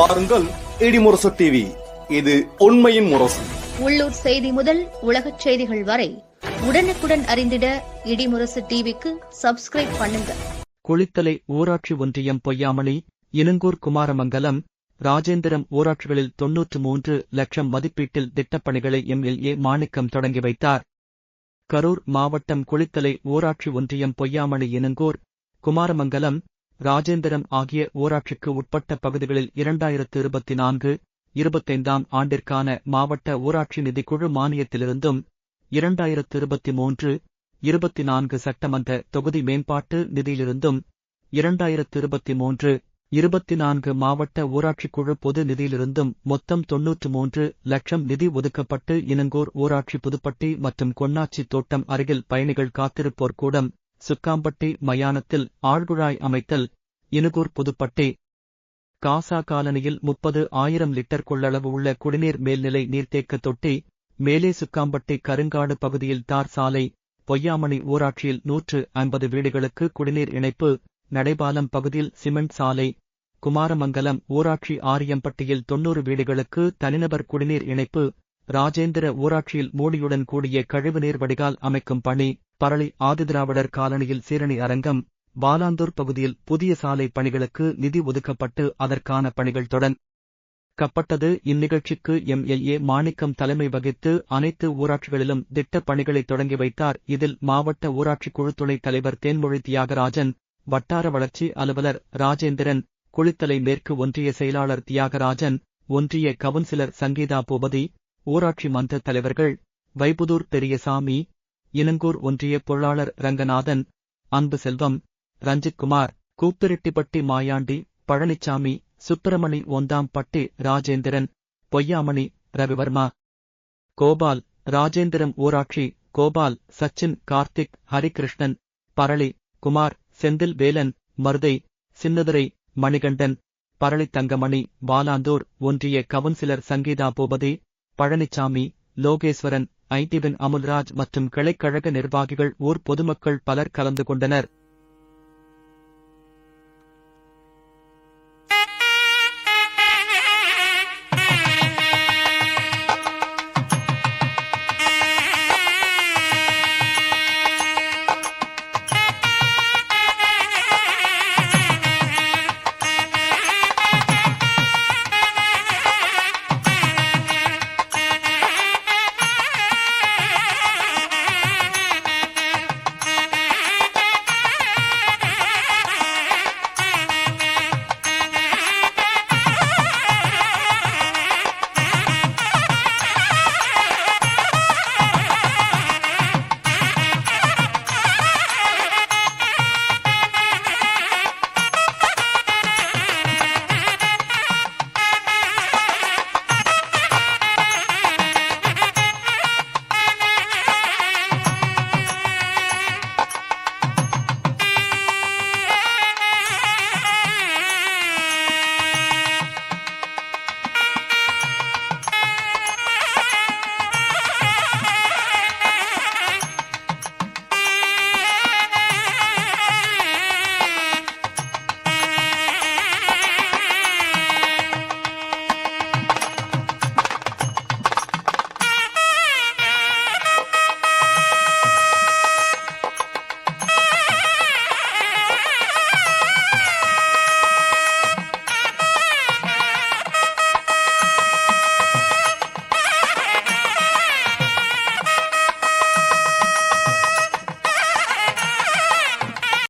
பாருங்கள் இடிமுரசு டிவி. இது உண்மையின் முரசு. உள்ளூர் செய்தி முதல் உலகச் செய்திகள் வரை உடனுக்குடன் அறிந்திட இடிமுரசு டிவிக்கு சப்ஸ்கிரைப் பண்ணுங்க. குளித்தலை ஊராட்சி ஒன்றியம் பொய்யாமணி, இனுங்கூர், குமாரமங்கலம், ராஜேந்திரம் ஊராட்சிகளில் 93 லட்சம் மதிப்பீட்டில் திட்டப்பணிகளை எம்எல்ஏ மாணிக்கம் தொடங்கி வைத்தார். கரூர் மாவட்டம் குளித்தலை ஊராட்சி ஒன்றியம் பொய்யாமணி, இனுங்கூர், குமாரமங்கலம், ராஜேந்திரம் ஆகிய ஊராட்சிக்கு உட்பட்ட பகுதிகளில் 2024-25 ஆண்டிற்கான மாவட்ட ஊராட்சி நிதிக்குழு மானியத்திலிருந்தும் 2023-24 சட்டமன்ற தொகுதி மேம்பாட்டு நிதியிலிருந்தும் 2023-24 மாவட்ட ஊராட்சிக்குழு பொது நிதியிலிருந்தும் மொத்தம் 93 லட்சம் நிதி ஒதுக்கப்பட்டு இனுங்கூர் ஊராட்சி புதுப்பட்டி மற்றும் கொன்னாச்சி தோட்டம் அருகில் பயணிகள் காத்திருப்போர் கூடம், சுக்காம்பட்டி மயானத்தில் ஆழ்குழாய் அமைத்தல், இனுங்கூர் புதுப்பட்டி காசா காலனியில் 30,000 லிட்டர் கொள்ளளவு உள்ள குடிநீர் மேல்நிலை நீர்த்தேக்க தொட்டி, மேலே சுக்காம்பட்டி கருங்காடு பகுதியில் தார் சாலை, பொய்யாமணி ஊராட்சியில் 150 வீடுகளுக்கு குடிநீர் இணைப்பு, நடைபாலம் பகுதியில் சிமெண்ட் சாலை, குமாரமங்கலம் ஊராட்சி ஆரியம்பட்டியில் 90 வீடுகளுக்கு தனிநபர் குடிநீர் இணைப்பு, ராஜேந்திர ஊராட்சியில் மூடியுடன் கூடிய கழிவுநீர் வடிகால் அமைக்கும் பணி, பரளி ஆதிதிராவிடர் காலனியில் சீரணி அரங்கம், பாலாந்தூர் பகுதியில் புதிய சாலை பணிகளுக்கு நிதி ஒதுக்கப்பட்டு அதற்கான பணிகள் தொடங்கப்பட்டது. இந்நிகழ்ச்சிக்கு எம்எல்ஏ மாணிக்கம் தலைமை வகித்து அனைத்து ஊராட்சிகளிலும் திட்டப் பணிகளை தொடங்கி வைத்தார். இதில் மாவட்ட ஊராட்சி குழு துணைத் தலைவர் தேன்மொழி தியாகராஜன், வட்டார வளர்ச்சி அலுவலர் ராஜேந்திரன், குளித்தலை மேற்கு ஒன்றிய செயலாளர் தியாகராஜன், ஒன்றிய கவுன்சிலர் சங்கீதா பூபதி, ஊராட்சி மன்ற தலைவர்கள் வைபுதூர் பெரியசாமி, இனுங்கூர் ஒன்றிய பொருளாளர் ரங்கநாதன், அன்பு செல்வம், ரஞ்சித்குமார், கூப்பிரெட்டிப்பட்டி மாயாண்டி, பழனிச்சாமி, சுப்பிரமணி, ஒந்தாம்பட்டி ராஜேந்திரன், பொய்யாமணி ரவிவர்மா, கோபால், ராஜேந்திரம் ஊராட்சி கோபால், சச்சின், கார்த்திக், ஹரிகிருஷ்ணன், பரளி குமார், செந்தில் வேலன், மருதை, சின்னதுரை, மணிகண்டன், பரளி தங்கமணி, பாலாந்தூர் ஒன்றிய கவுன்சிலர் சங்கீதா பூபதி, பழனிச்சாமி, லோகேஸ்வரன், ஐடிவின் அமுல்ராஜ் மற்றும் கிளைக்கழக நிர்வாகிகள், ஊர் பொதுமக்கள் பலர் கலந்து கொண்டனர்.